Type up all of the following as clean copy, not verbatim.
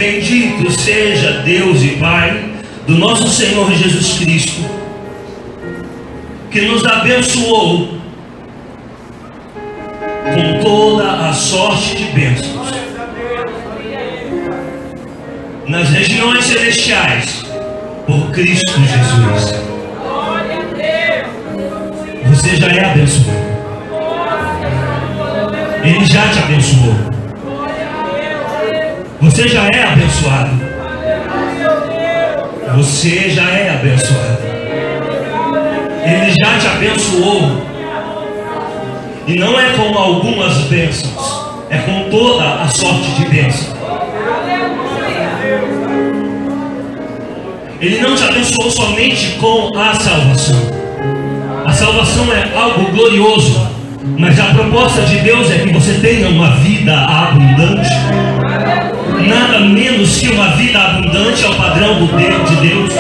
Bendito seja Deus e Pai do nosso Senhor Jesus Cristo, que nos abençoou com toda a sorte de bênçãos nas regiões celestiais por Cristo Jesus. Você já é abençoado. Ele já te abençoou. Você já é abençoado. Você já é abençoado. Ele já te abençoou. E não é com algumas bênçãos, é com toda a sorte de bênção. Ele não te abençoou somente com a salvação. A salvação é algo glorioso, mas a proposta de Deus é que você tenha uma vida abundante. Nada menos que uma vida abundante é o padrão de Deus.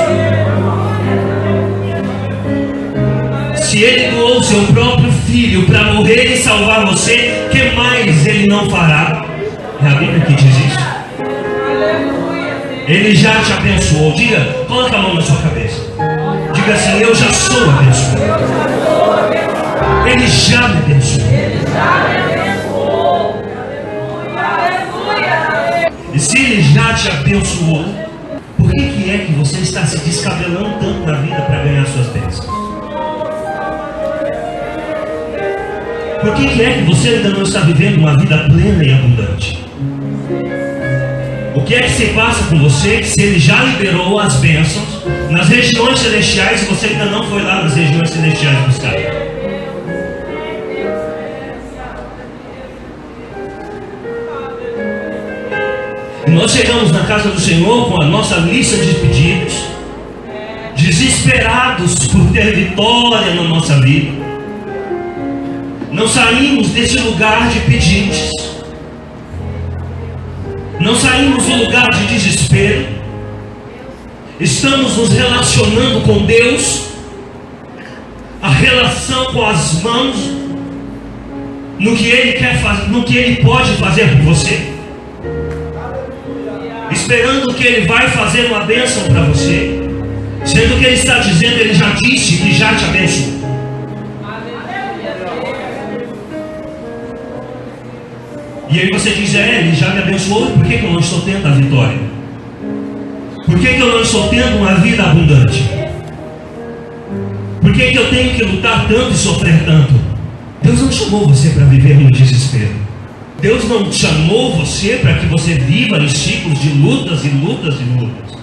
Se Ele doou seu próprio Filho para morrer e salvar você, que mais Ele não fará? É a Bíblia que diz isso. Ele já te abençoou. Diga, coloca a mão na sua cabeça. Diga assim: eu já sou abençoado. Ele já me abençoou. E se Ele já te abençoou, por que é que você está se descabelando tanto na vida para ganhar suas bênçãos? Por que é que você ainda não está vivendo uma vida plena e abundante? O que é que se passa com você se Ele já liberou as bênçãos nas regiões celestiais e você ainda não foi lá nas regiões celestiais buscar? E nós chegamos na casa do Senhor com a nossa lista de pedidos, desesperados por ter vitória na nossa vida. Não saímos desse lugar de pedintes. Não saímos do lugar de desespero. Estamos nos relacionando com Deus. A relação com as mãos no que Ele quer fazer, no que Ele pode fazer por você. Esperando que Ele vai fazer uma bênção para você, sendo que Ele está dizendo, Ele já disse que já te abençoou. E aí você diz: Ele já me abençoou, por que eu não estou tendo a vitória? Por que eu não estou tendo uma vida abundante? Por que eu tenho que lutar tanto e sofrer tanto? Deus não chamou você para viver no desespero. Deus não chamou você para que você viva em ciclos de lutas e lutas e lutas.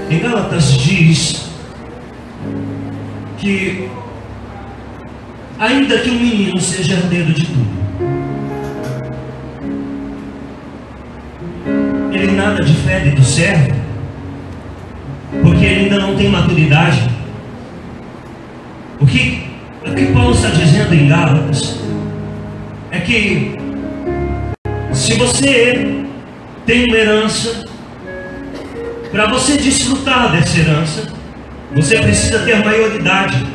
Em Gálatas diz que ainda que um menino seja herdeiro de tudo, ele nada difere do servo, porque ele ainda não tem maturidade. O que Paulo está dizendo em Gálatas é que se você tem uma herança, para você desfrutar dessa herança, você precisa ter maioridade.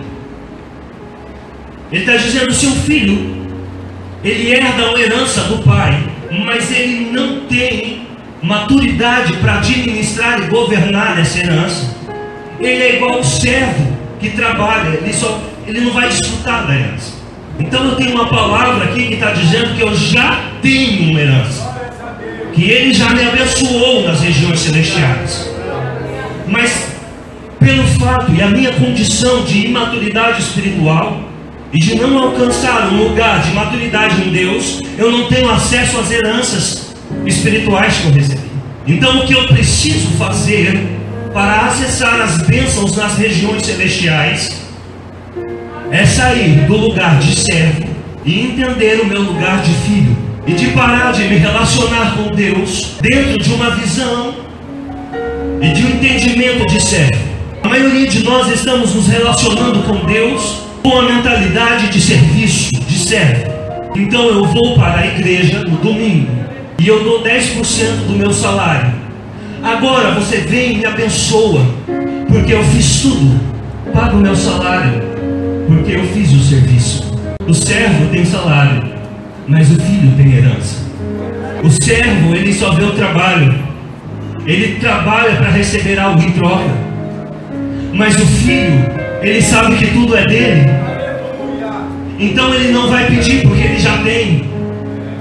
Ele está dizendo: se um filho, ele herda uma herança do pai, mas ele não tem maturidade para administrar e governar essa herança, ele é igual ao servo que trabalha, ele não vai desfrutar da herança. Então eu tenho uma palavra aqui que está dizendo que eu já tenho uma herança, que Ele já me abençoou nas regiões celestiais. Mas pelo fato e a minha condição de imaturidade espiritual e de não alcançar um lugar de maturidade em Deus, eu não tenho acesso às heranças espirituais que eu recebi. Então o que eu preciso fazer para acessar as bênçãos nas regiões celestiais é sair do lugar de servo e entender o meu lugar de filho, e de parar de me relacionar com Deus dentro de uma visão e de um entendimento de servo. A maioria de nós estamos nos relacionando com Deus com a mentalidade de serviço, de servo. Então eu vou para a igreja no domingo e eu dou 10% do meu salário. Agora você vem e me abençoa, porque eu fiz tudo. Paga o meu salário, porque eu fiz o serviço. O servo tem salário, mas o filho tem herança. O servo, ele só vê o trabalho, ele trabalha para receber algo em troca. Mas o filho, ele sabe que tudo é dele. Então ele não vai pedir porque ele já tem.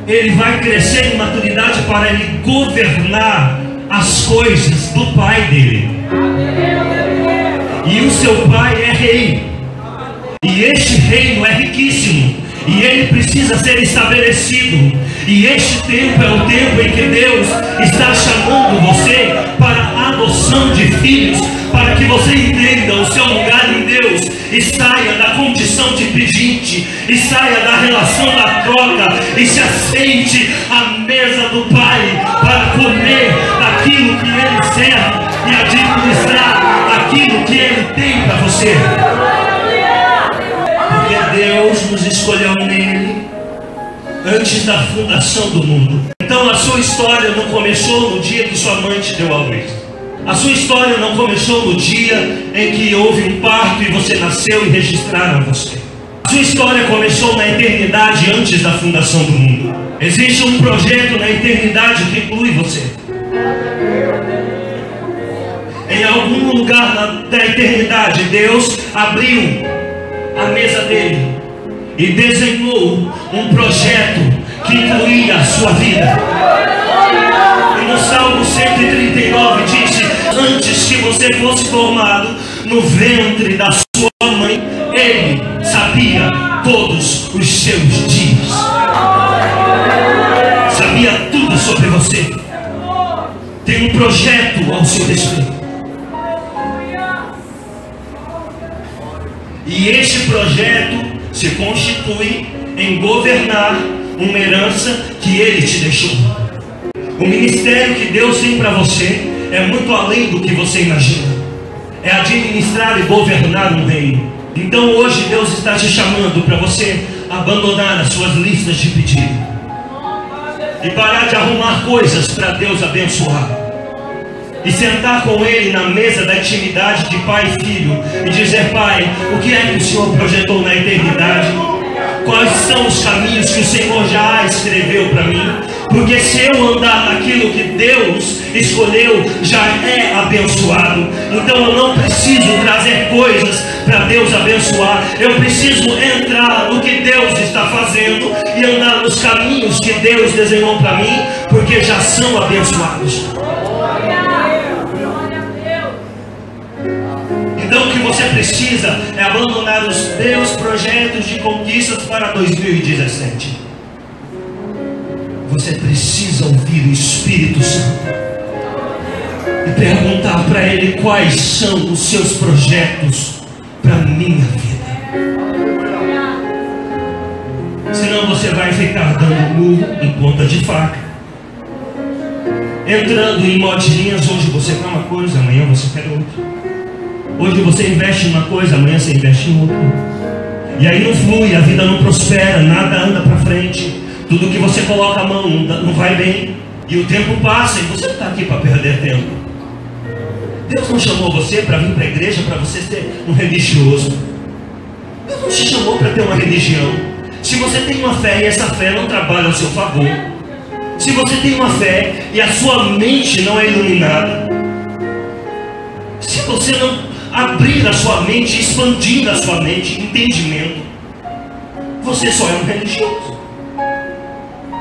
Ele vai crescer em maturidade para ele governar as coisas do pai dele. E o seu pai é rei. E este reino é riquíssimo. E ele precisa ser estabelecido. E este tempo é o tempo em que Deus está chamando você para a adoção de filhos, para que você entenda o seu lugar em Deus e saia da condição de pedinte, e saia da relação da troca, e se assente à mesa do Pai para comer daquilo que Ele serve e administrar aquilo que Ele tem para você. Porque Deus nos escolheu nele antes da fundação do mundo. Então a sua história não começou no dia que sua mãe te deu a luz. A sua história não começou no dia em que houve um parto e você nasceu e registraram você. A sua história começou na eternidade antes da fundação do mundo. Existe um projeto na eternidade que inclui você. Em algum lugar da eternidade, Deus abriu a mesa dele e desenhou um projeto que incluía a sua vida. E no Salmo 139 disse: antes que você fosse formado no ventre da sua mãe, Ele sabia todos os seus dias. Sabia tudo sobre você. Tem um projeto ao seu respeito. E este projeto se constitui em governar uma herança que Ele te deixou. O ministério que Deus tem para você é muito além do que você imagina. É administrar e governar um reino. Então hoje Deus está te chamando para você abandonar as suas listas de pedido e parar de arrumar coisas para Deus abençoar, e sentar com Ele na mesa da intimidade de pai e filho e dizer: Pai, o que é que o Senhor projetou na eternidade? Quais são os caminhos que o Senhor já escreveu para mim? Porque se eu andar naquilo que Deus escolheu, já é abençoado. Então eu não preciso trazer coisas para Deus abençoar. Eu preciso entrar no que Deus está fazendo e andar nos caminhos que Deus desenhou para mim, porque já são abençoados. Então o que você precisa é abandonar os teus projetos de conquistas para 2017. Você precisa ouvir o Espírito Santo e perguntar para Ele quais são os seus projetos para a minha vida. Senão você vai ficar dando murro em ponta de faca, entrando em modinhas. Hoje você quer uma coisa, amanhã você quer outra. Hoje você investe em uma coisa, amanhã você investe em outra. E aí não flui, a vida não prospera, nada anda para frente. Tudo que você coloca a mão não vai bem. E o tempo passa e você não está aqui para perder tempo. Deus não chamou você para vir para a igreja para você ser um religioso. Deus não te chamou para ter uma religião. Se você tem uma fé e essa fé não trabalha ao seu favor, se você tem uma fé e a sua mente não é iluminada, se você não abrir a sua mente, expandir a sua mente, entendimento, você só é um religioso.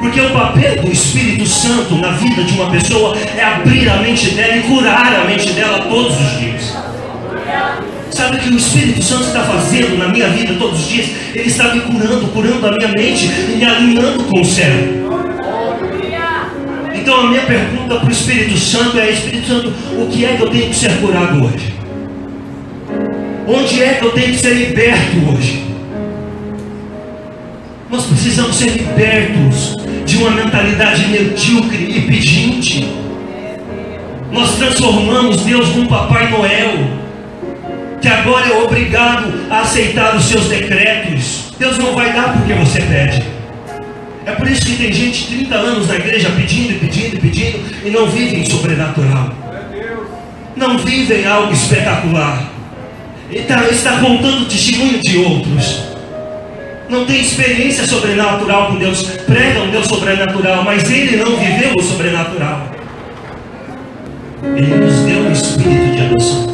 Porque o papel do Espírito Santo na vida de uma pessoa é abrir a mente dela e curar a mente dela todos os dias. Sabe o que o Espírito Santo está fazendo na minha vida todos os dias? Ele está me curando a minha mente e me alinhando com o céu. Então a minha pergunta para o Espírito Santo é: Espírito Santo, o que é que eu tenho que ser curado hoje? Onde é que eu tenho que ser liberto hoje? Nós precisamos ser libertos de uma mentalidade medíocre e pedinte. Nós transformamos Deus num Papai Noel, que agora é obrigado a aceitar os seus decretos. Deus não vai dar porque você pede. É por isso que tem gente 30 anos na igreja pedindo e não vivem sobrenatural. Não vivem algo espetacular. Está contando o testemunho de outros. Não tem experiência sobrenatural com Deus. Prega um Deus sobrenatural, mas ele não viveu o sobrenatural. Ele nos deu um espírito de adoção.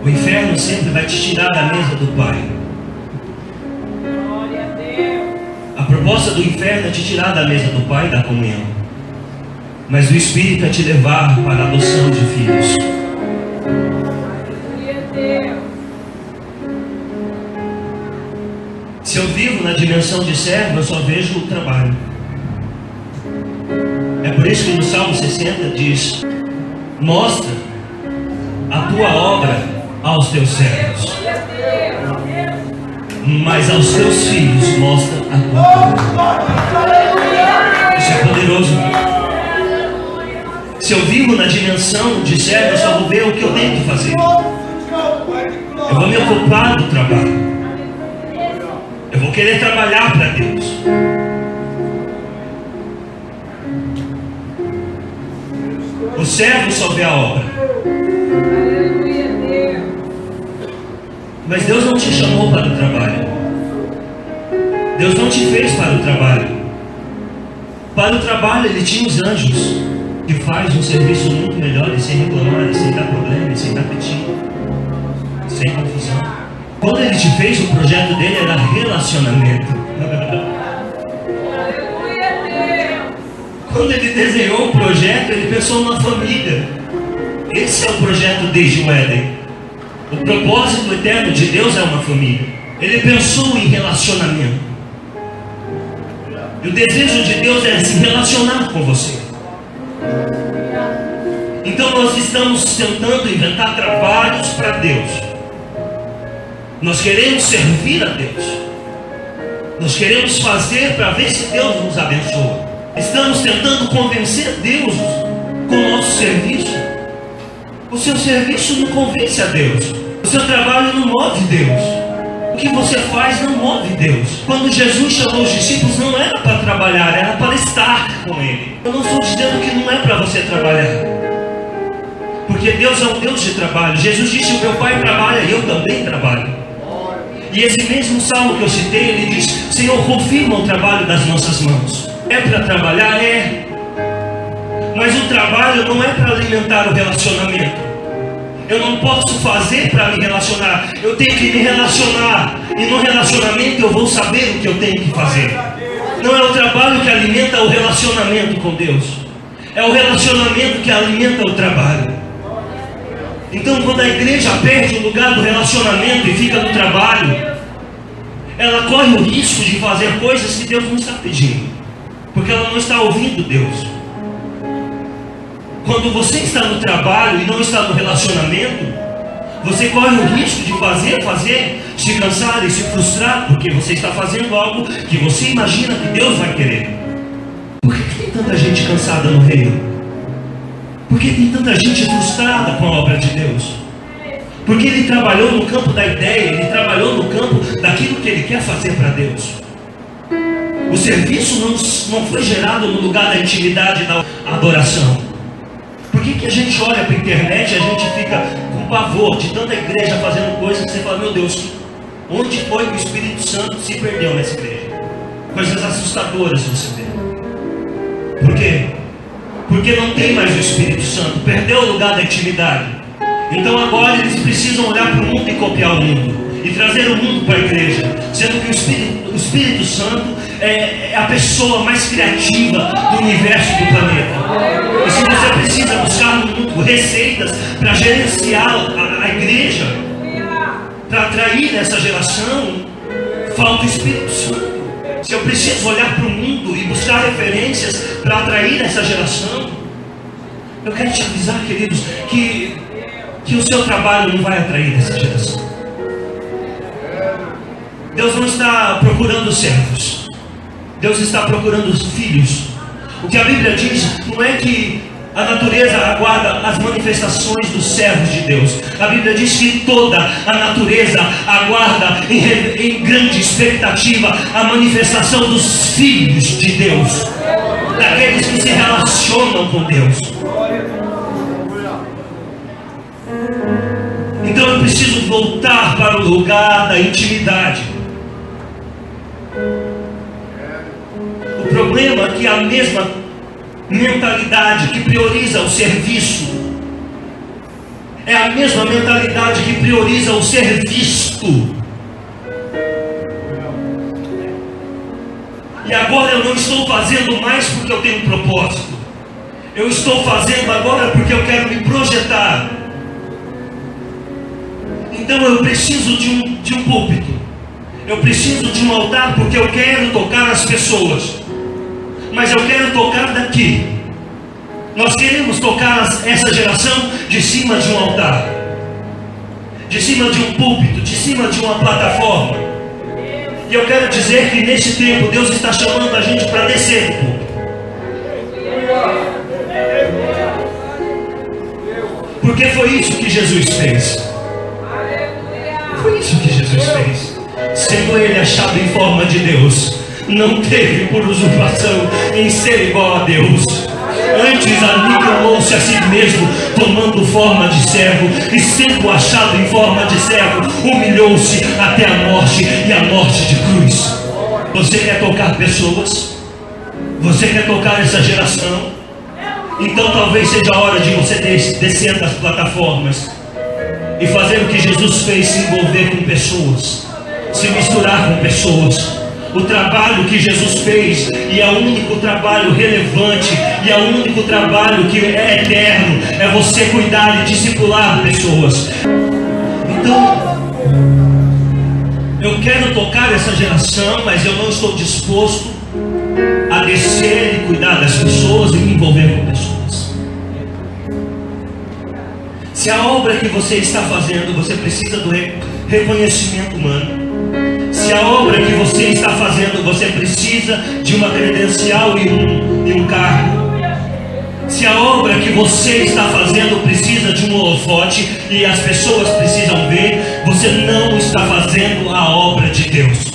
O inferno sempre vai te tirar da mesa do Pai. A proposta do inferno é te tirar da mesa do Pai e da comunhão. Mas o Espírito é te levar para a adoção de filhos. Se eu vivo na dimensão de servo, eu só vejo o trabalho. É por isso que no Salmo 60 diz: mostra a tua obra aos teus servos, mas aos teus filhos mostra a tua obra. Isso é poderoso. Se eu vivo na dimensão de servo, eu só vou ver o que eu tenho que fazer. Eu vou me ocupar do trabalho. Eu vou querer trabalhar para Deus. O servo só vê a obra. Mas Deus não te chamou para o trabalho. Deus não te fez para o trabalho. Para o trabalho Ele tinha os anjos, que faz um serviço muito melhor e sem reclamar, e sem dar problema, e sem dar pedido, sem confusão. Quando Ele te fez, o projeto dele era relacionamento. Quando Ele desenhou o projeto, Ele pensou na família. Esse é o projeto desde o Éden. O propósito eterno de Deus é uma família. Ele pensou em relacionamento. E o desejo de Deus é se relacionar com você. Então nós estamos tentando inventar trabalhos para Deus. Nós queremos servir a Deus. Nós queremos fazer para ver se Deus nos abençoa. Estamos tentando convencer Deus com o nosso serviço. O seu serviço não convence a Deus. O seu trabalho não move Deus. O que você faz não move Deus. Quando Jesus chamou os discípulos, não era para trabalhar, era para estar com Ele. Eu não estou dizendo que não é para você trabalhar, porque Deus é um Deus de trabalho. Jesus disse: o meu Pai trabalha e eu também trabalho. E esse mesmo salmo que eu citei, ele diz: Senhor, confirma o trabalho das nossas mãos. É para trabalhar? É. Mas o trabalho não é para alimentar o relacionamento. Eu não posso fazer para me relacionar. Eu tenho que me relacionar. E no relacionamento eu vou saber o que eu tenho que fazer. Não é o trabalho que alimenta o relacionamento com Deus. É o relacionamento que alimenta o trabalho. Então, quando a igreja perde o lugar do relacionamento e fica no trabalho, ela corre o risco de fazer coisas que Deus não está pedindo, porque ela não está ouvindo Deus. Quando você está no trabalho e não está no relacionamento, você corre o risco de fazer, se cansar e se frustrar, porque você está fazendo algo que você imagina que Deus vai querer. Por que tem tanta gente cansada no reino? Por que tem tanta gente frustrada com a obra de Deus? Porque ele trabalhou no campo da ideia, ele trabalhou no campo daquilo que ele quer fazer para Deus. O serviço não foi gerado no lugar da intimidade, da adoração. Por que a gente olha para a internet e a gente fica com pavor de tanta igreja fazendo coisas que você fala: meu Deus, onde foi que o Espírito Santo se perdeu nessa igreja? Coisas assustadoras você vê. Por quê? Porque não tem mais o Espírito Santo, perdeu o lugar da intimidade. Então agora eles precisam olhar para o mundo e copiar o mundo, e trazer o mundo para a igreja, sendo que o Espírito Santo é a pessoa mais criativa do universo do planeta. E se você precisa buscar no mundo receitas para gerenciar a igreja, para atrair essa geração, falta o Espírito Santo. Se eu preciso olhar para o mundo e buscar referências para atrair essa geração, eu quero te avisar, queridos, que o seu trabalho não vai atrair essa geração. Deus não está procurando servos, Deus está procurando os filhos. O que a Bíblia diz não é que a natureza aguarda as manifestações dos servos de Deus. A Bíblia diz que toda a natureza aguarda em grande expectativa a manifestação dos filhos de Deus, daqueles que se relacionam com Deus. Então eu preciso voltar para o lugar da intimidade. O problema é que mentalidade que prioriza o serviço. É a mesma mentalidade que prioriza o ser visto. E agora eu não estou fazendo mais porque eu tenho um propósito. Eu estou fazendo agora porque eu quero me projetar. Então eu preciso de um púlpito. Eu preciso de um altar porque eu quero tocar as pessoas. Mas eu quero tocar daqui. Nós queremos tocar essa geração de cima de um altar, de cima de um púlpito, de cima de uma plataforma. E eu quero dizer que nesse tempo Deus está chamando a gente para descer do púlpito. Porque foi isso que Jesus fez. Foi isso que Jesus fez. Sendo ele achado em forma de Deus, não teve por usurpação em ser igual a Deus. Antes aniquilou-se a si mesmo, tomando forma de servo, e sendo achado em forma de servo, humilhou-se até a morte, e a morte de cruz. Você quer tocar pessoas? Você quer tocar essa geração? Então talvez seja a hora de você descer das plataformas e fazer o que Jesus fez, se envolver com pessoas, se misturar com pessoas. O trabalho que Jesus fez, e é o único trabalho relevante, e é o único trabalho que é eterno, é você cuidar e discipular pessoas. Então, eu quero tocar essa geração, mas eu não estou disposto a descer e cuidar das pessoas e me envolver com pessoas. Se a obra que você está fazendo, você precisa do reconhecimento humano. Se a obra que você está fazendo, você precisa de uma credencial e um cargo. Se a obra que você está fazendo precisa de um holofote e as pessoas precisam ver, você não está fazendo a obra de Deus.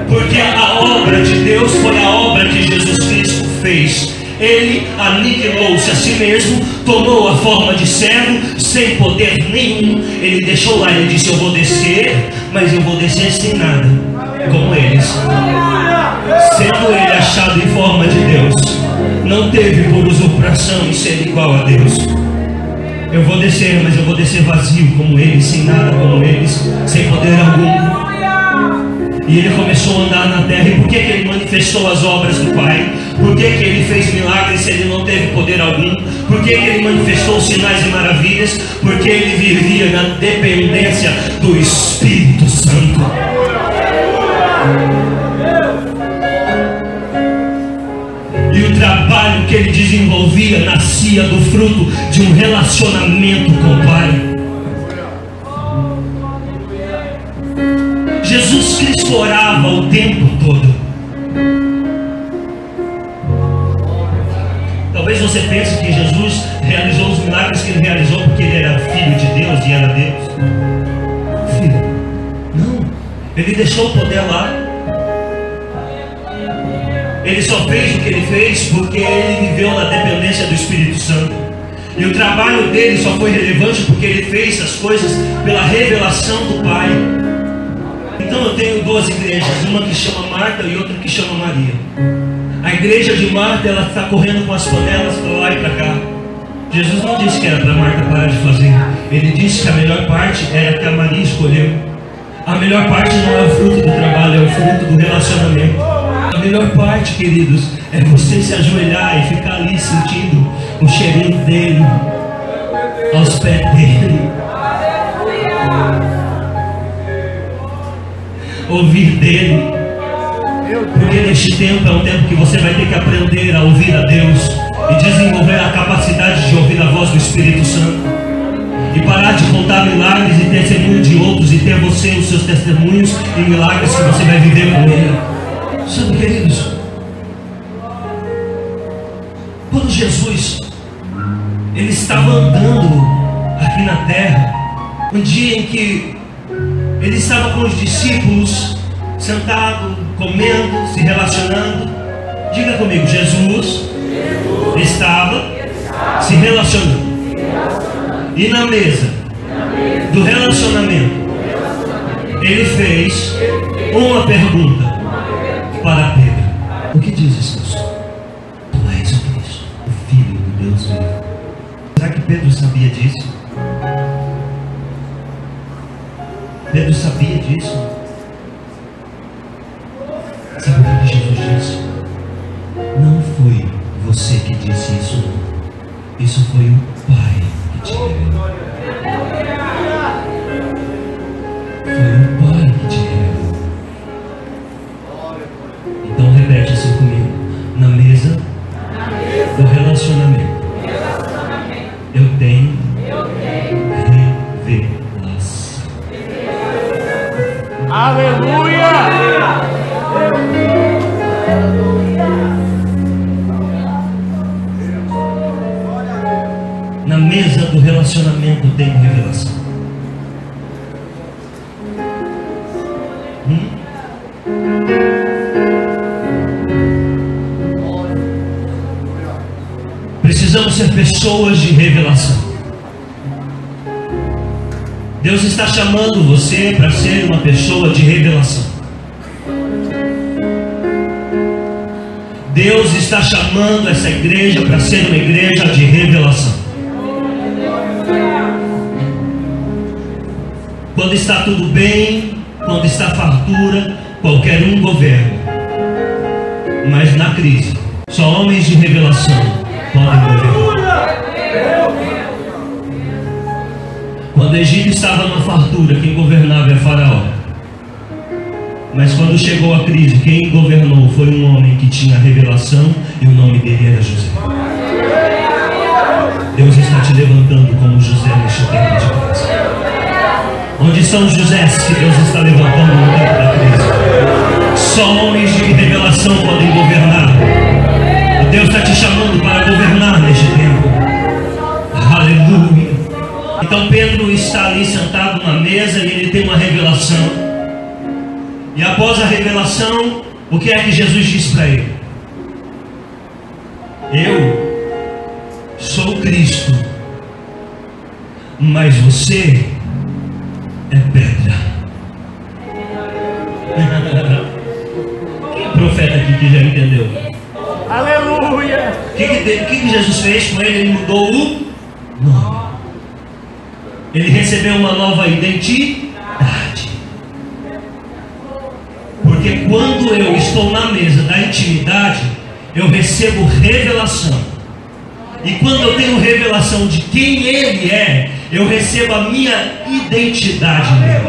Porque a obra de Deus foi a obra que Jesus Cristo fez. Ele aniquilou-se a si mesmo, tomou a forma de servo, sem poder nenhum. Ele deixou lá, ele disse: eu vou descer, mas eu vou descer sem nada, como eles. Sendo ele achado em forma de Deus, não teve por usurpação em ser igual a Deus. Eu vou descer, mas eu vou descer vazio como eles, sem nada como eles, sem poder algum. E ele começou a andar na terra. E por que ele manifestou as obras do Pai? Por que ele fez milagres se ele não teve poder algum? Por que ele manifestou sinais e maravilhas? Porque ele vivia na dependência do Espírito Santo. E o trabalho que ele desenvolvia nascia do fruto de um relacionamento com o Pai. Jesus Cristo orava o tempo todo. Talvez você pense que Jesus realizou os milagres que ele realizou porque ele era filho de Deus e era Deus. Filho, não. Ele deixou o poder lá. Ele só fez o que ele fez porque ele viveu na dependência do Espírito Santo. E o trabalho dele só foi relevante porque ele fez as coisas pela revelação do Pai. Então eu tenho duas igrejas, uma que chama Marta e outra que chama Maria. A igreja de Marta, ela está correndo com as panelas para lá e para cá. Jesus não disse que era para Marta parar de fazer. Ele disse que a melhor parte era que a Maria escolheu. A melhor parte não é o fruto do trabalho, é o fruto do relacionamento. A melhor parte, queridos, é você se ajoelhar e ficar ali sentindo o cheirinho dele, aos pés dele. Ouvir dele. Porque neste tempo é um tempo que você vai ter que aprender a ouvir a Deus e desenvolver a capacidade de ouvir a voz do Espírito Santo, e parar de contar milagres e testemunho de outros, e ter você os seus testemunhos e milagres que você vai viver com ele. Sabe, queridos, quando Jesus ele estava andando aqui na terra, um dia em que ele estava com os discípulos, sentado, comendo, se relacionando. Diga comigo, Jesus estava se relacionando. E na mesa do relacionamento, ele fez uma pergunta para Pedro. O que diz isso? Pedro sabia disso. Pedro sabia disso. Sabe o que Jesus disse? Não foi você que disse isso, não. Isso foi o Pai que te revelou. Foi o Pai que te revelou. Então repete assim comigo. Na mesa do relacionamento, eu tenho revelação. Aleluia! Na mesa do relacionamento eu tenho revelação. Precisamos ser pessoas de revelação. Deus está chamando você para ser uma pessoa de revelação. Deus está chamando essa igreja para ser uma igreja de revelação. Quando está tudo bem, quando está fartura, qualquer um governa. Mas na crise, só homens de revelação podem governar. Quando o Egito estava na fartura, quem governava é Faraó. Mas quando chegou a crise, quem governou foi um homem que tinha revelação e o nome dele era José. Deus está te levantando como José neste tempo de crise. Onde estão os Josés que Deus está levantando no tempo da crise? Só homens de revelação podem governar. Deus está te chamando para governar neste tempo. Aleluia. Então Pedro está ali sentado na mesa e ele tem uma revelação. E após a revelação, o que é que Jesus diz para ele? Eu sou Cristo, mas você é pedra. Quem é profeta aqui que já entendeu? Aleluia! O que Jesus fez com ele? Ele mudou o nome. Ele recebeu uma nova identidade. Porque quando eu estou na mesa da intimidade, eu recebo revelação. E quando eu tenho revelação de quem Ele é, eu recebo a minha identidade nele.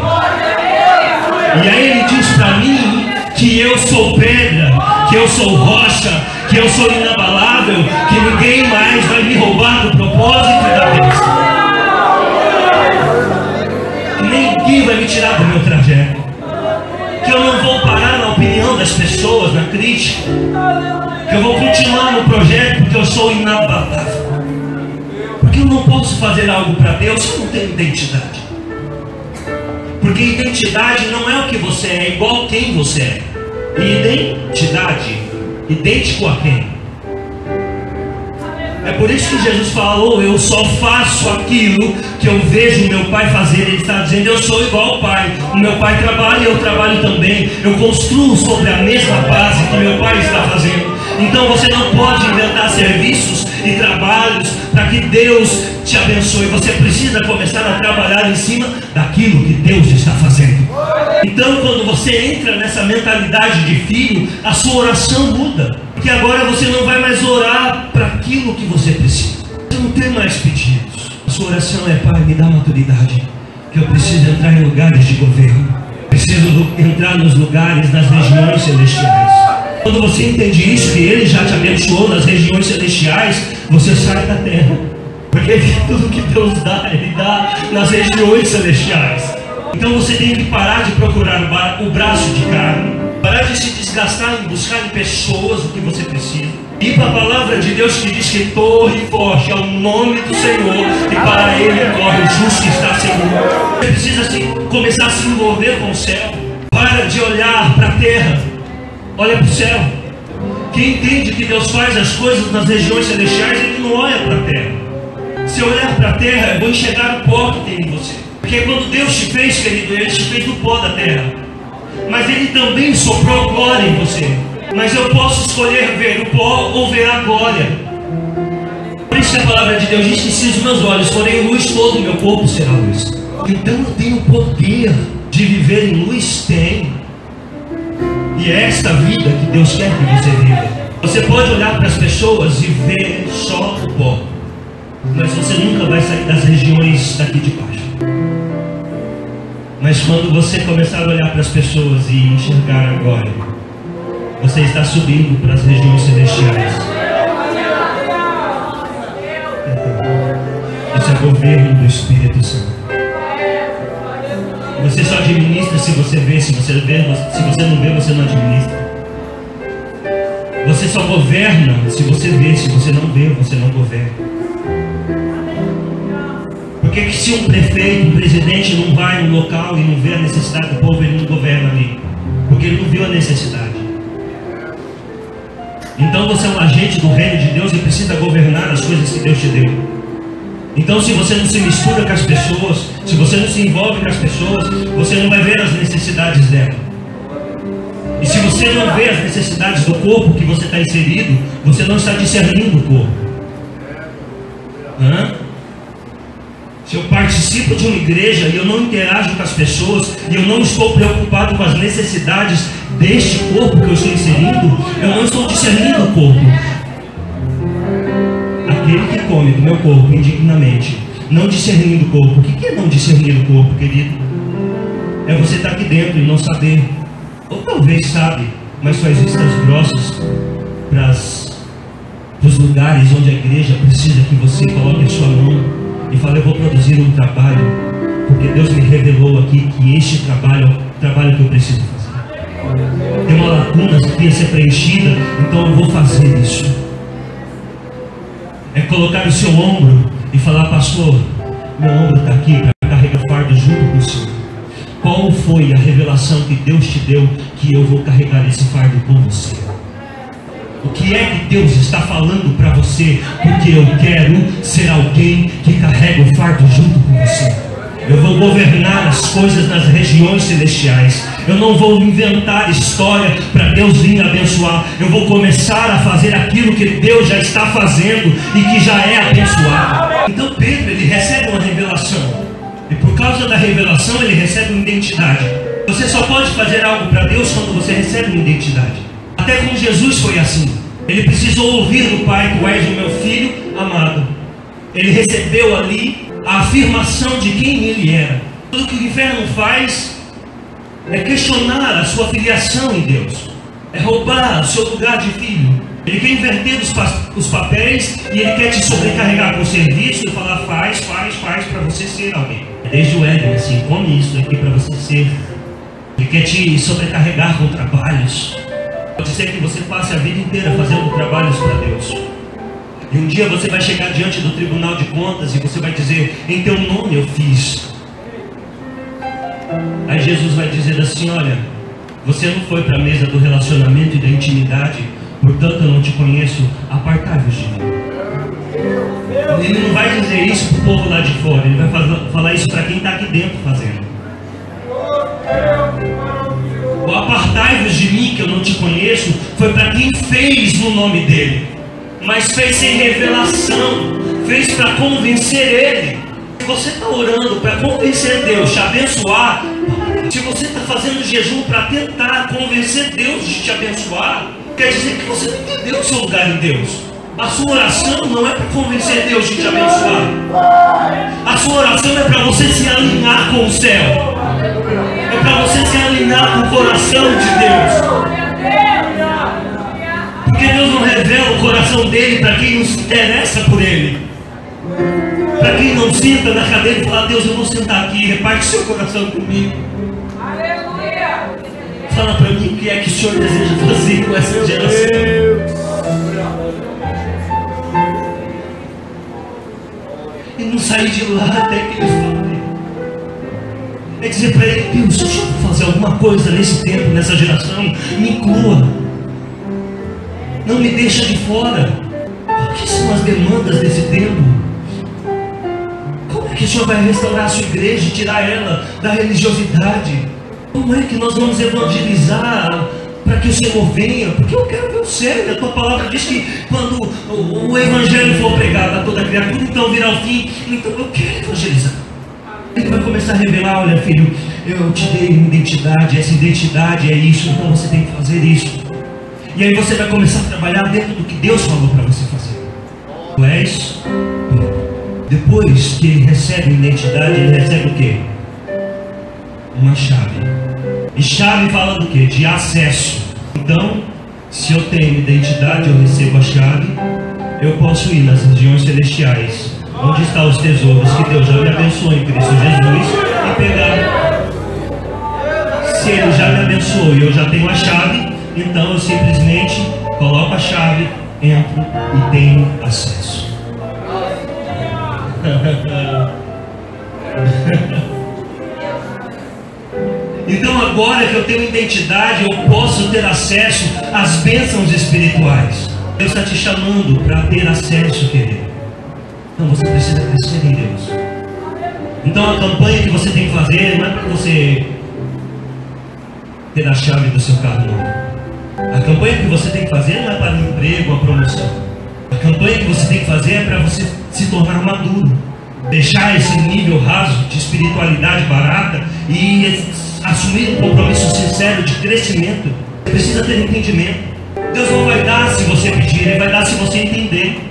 E aí Ele diz para mim que eu sou pedra, que eu sou rocha, que eu sou inabalável, que ninguém mais vai me roubar do propósito e da bênção. Ninguém vai me tirar do meu trajeto. Que eu não vou parar na opinião das pessoas, na crítica. Que eu vou continuar no projeto porque eu sou inabalável. Porque eu não posso fazer algo para Deus se eu não tenho identidade. Porque identidade não é o que você é, igual quem você é. Identidade, idêntico a quem? É por isso que Jesus falou: eu só faço aquilo que eu vejo o meu Pai fazer. Ele está dizendo: eu sou igual ao Pai. O meu Pai trabalha e eu trabalho também. Eu construo sobre a mesma base que meu Pai está fazendo. Então você não pode inventar serviços e trabalhos para que Deus te abençoe. Você precisa começar a trabalhar em cima daquilo que Deus está fazendo. Então quando você entra nessa mentalidade de filho, a sua oração muda. Porque agora você não vai mais orar para aquilo que você precisa. Você não tem mais pedidos. A sua oração é: Pai, me dá maturidade, que eu preciso entrar em lugares de governo. Preciso entrar nos lugares, nas regiões celestiais. Quando você entende isso, que Ele já te abençoou nas regiões celestiais, você sai da terra. Porque tudo que Deus dá, Ele dá nas regiões celestiais. Então você tem que parar de procurar o braço de carne, parar de se desgastar em buscar em pessoas o que você precisa. Ir para a palavra de Deus que diz que torre forte é o nome do Senhor, e para Ele corre o justo que está seguro. Você precisa começar a se envolver com o céu. Para de olhar para a terra, olha para o céu. Quem entende que Deus faz as coisas nas regiões celestiais, ele não olha para a terra. Se eu olhar para a terra, eu vou enxergar o pó que tem em você. Porque quando Deus te fez, querido, Ele te fez do pó da terra. Mas Ele também soprou glória em você. Mas eu posso escolher ver o pó ou ver a glória. Por isso que a palavra de Deus diz que se os meus olhos forem luz, todo o meu corpo será luz. Então eu tenho poder de viver em luz? Tem. E é esta vida que Deus quer que você viva. Você pode olhar para as pessoas e ver só o pó, mas você nunca vai sair das regiões daqui de baixo. Mas quando você começar a olhar para as pessoas e enxergar agora, você está subindo para as regiões celestiais. Isso é governo do Espírito Santo. Você só administra se você vê, se você não vê, você não administra. Você só governa se você vê, se você não vê, você não governa. Por que se um prefeito, um presidente não vai no local e não vê a necessidade do povo, ele não governa ali? Porque ele não viu a necessidade. Então você é um agente do reino de Deus e precisa governar as coisas que Deus te deu. Então se você não se mistura com as pessoas, se você não se envolve com as pessoas, você não vai ver as necessidades dela. E se você não vê as necessidades do corpo que você está inserido, você não está discernindo o corpo. Se eu participo de uma igreja e eu não interajo com as pessoas, e eu não estou preocupado com as necessidades deste corpo que eu estou inserindo, eu não estou discernindo o corpo. Aquele que come do meu corpo indignamente, não discernindo o corpo. O que é não discernir o corpo, querido? É você estar aqui dentro e não saber. Ou talvez sabe, mas faz vistas grossas para os lugares onde a igreja precisa que você coloque a sua mão e fale: eu vou produzir um trabalho, porque Deus me revelou aqui que este trabalho é o trabalho que eu preciso fazer. Tem uma lacuna que tem que ser preenchida, então eu vou fazer isso. É colocar o seu ombro e falar: pastor, meu ombro está aqui para carregar fardo junto com o Senhor. Qual foi a revelação que Deus te deu que eu vou carregar esse fardo com você? O que é que Deus está falando para você? Porque eu quero ser alguém que carrega o fardo junto com você. Eu vou governar as coisas nas regiões celestiais. Eu não vou inventar história para Deus vir abençoar. Eu vou começar a fazer aquilo que Deus já está fazendo e que já é abençoado. Então Pedro, ele recebe uma revelação. E por causa da revelação, ele recebe uma identidade. Você só pode fazer algo para Deus quando você recebe uma identidade. Até com Jesus foi assim. Ele precisou ouvir do Pai: tu és o meu filho amado. Ele recebeu ali a afirmação de quem ele era. Tudo que o inferno faz é questionar a sua filiação em Deus, é roubar o seu lugar de filho. Ele quer inverter os papéis e ele quer te sobrecarregar com o serviço e falar: faz para você ser alguém. Desde o Éden, assim, come isso aqui para você ser. Ele quer te sobrecarregar com trabalhos. Pode ser que você passe a vida inteira fazendo trabalhos para Deus. E um dia você vai chegar diante do tribunal de contas e você vai dizer: em teu nome eu fiz. Aí Jesus vai dizer assim: olha, você não foi para a mesa do relacionamento e da intimidade, portanto eu não te conheço, apartai-vos de mim. Ele não vai dizer isso para o povo lá de fora, ele vai falar isso para quem está aqui dentro fazendo. O apartai-vos de mim, que eu não te conheço, foi para quem fez no nome dele, mas fez sem revelação, fez para convencer ele. Se você está orando para convencer Deus, te abençoar, se você está fazendo jejum para tentar convencer Deus de te abençoar, quer dizer que você não entendeu o seu lugar em Deus. A sua oração não é para convencer Deus de te abençoar. A sua oração é para você se alinhar com o céu. É para você se alinhar com o coração de Deus. Porque Deus não revela o coração dele para quem não se interessa por ele. Para quem não senta na cadeira e fala: Deus, eu vou sentar aqui, reparte seu coração comigo. Fala para mim o que é que o Senhor deseja fazer com essa geração. E não sair de lá até que ele fale. É dizer para ele: Deus, se eu for fazer alguma coisa nesse tempo, nessa geração, me inclua. Não me deixa de fora. Quais são as demandas desse tempo? Como é que o Senhor vai restaurar a sua igreja e tirar ela da religiosidade? Como é que nós vamos evangelizar para que o Senhor venha, porque eu quero ver o céu. E a tua palavra diz que quando o evangelho for pregado a toda criatura, então virá o fim. Então eu quero evangelizar. Ele vai começar a revelar: olha, filho, eu te dei uma identidade, essa identidade é isso, então você tem que fazer isso. E aí você vai começar a trabalhar dentro do que Deus falou para você fazer. Tu és tudo. Depois que ele recebe a identidade, ele recebe o quê? Uma chave. E chave fala do quê? De acesso. Então, se eu tenho identidade, eu recebo a chave, eu posso ir nas regiões celestiais, onde estão os tesouros que Deus já me abençoou em Cristo Jesus, e pegar. Se Ele já me abençoou e eu já tenho a chave, então eu simplesmente coloco a chave, entro e tenho acesso. Então agora que eu tenho identidade, eu posso ter acesso às bênçãos espirituais. Deus está te chamando para ter acesso, querido. Então você precisa crescer em Deus. Então a campanha que você tem que fazer não é para você ter a chave do seu carro novo. A campanha que você tem que fazer não é para um emprego, uma promoção. A campanha que você tem que fazer é para você se tornar maduro, deixar esse nível raso de espiritualidade barata e assumir um compromisso sincero de crescimento. Você precisa ter entendimento. Deus não vai dar se você pedir, Ele vai dar se você entender.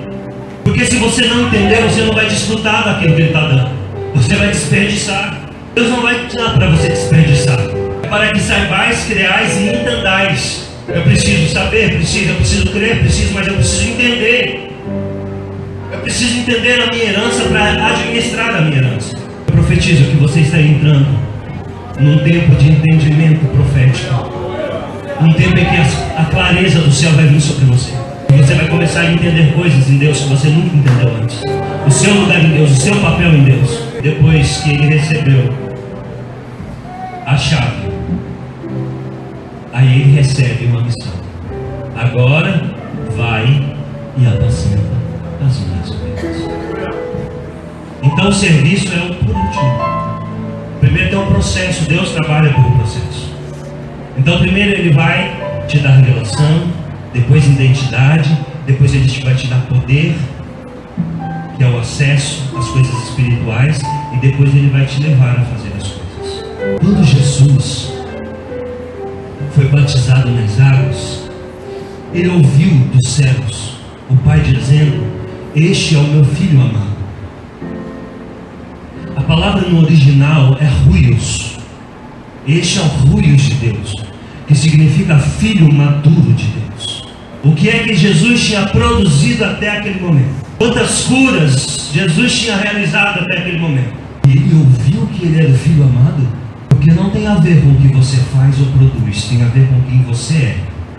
Porque se você não entender, você não vai desfrutar daquilo que Ele está dando. Você vai desperdiçar. Deus não vai dar para você desperdiçar. É para que saibais, creais e entendais. Eu preciso saber, eu preciso crer, mas eu preciso entender. Eu preciso entender a minha herança para administrar a minha herança. Eu profetizo que você está entrando num tempo de entendimento profético. Um tempo em que a clareza do céu vai vir sobre você. E você vai começar a entender coisas em Deus que você nunca entendeu antes. O seu lugar em Deus, o seu papel em Deus. Depois que ele recebeu a chave, aí ele recebe uma missão. Agora vai e apacenta as minhas ovelhas. Então o serviço é o por último. Primeiro tem um processo, Deus trabalha por um processo. Então primeiro Ele vai te dar revelação, depois identidade, depois Ele vai te dar poder, que é o acesso às coisas espirituais, e depois Ele vai te levar a fazer as coisas. Quando Jesus foi batizado nas águas, Ele ouviu dos céus o Pai dizendo: este é o meu Filho amado. A palavra no original é ruios. Este é o ruios de Deus, que significa filho maduro de Deus. O que é que Jesus tinha produzido até aquele momento? Quantas curas Jesus tinha realizado até aquele momento? E ele ouviu que ele era o Filho amado, porque não tem a ver com o que você faz ou produz, tem a ver com quem você é.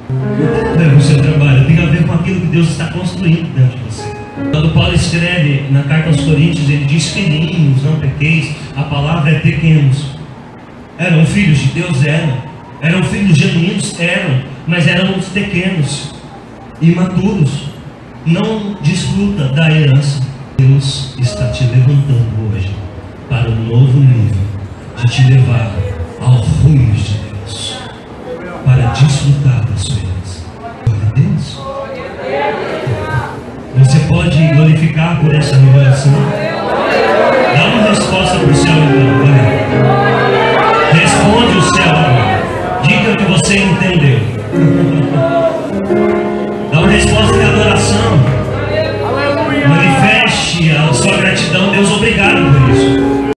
Não tem a ver com o seu trabalho, tem a ver com aquilo que Deus está construindo dentro de você. Quando Paulo escreve na carta aos Coríntios, ele diz: filhinhos, não pequeis. A palavra é pequenos. Eram filhos de Deus? Eram filhos genuínos? Eram, mas eram os pequenos, imaturos. Não desfruta da herança. Deus está te levantando hoje para um novo nível, de te levar ao ruios de Deus, para desfrutar da sua herança. Glória a Deus. Você pode glorificar por essa revelação? Dá uma resposta para o céu então, vai. Responde o céu agora. Diga que você entendeu. Dá uma resposta de adoração. Manifeste a sua gratidão. Deus, obrigado por isso.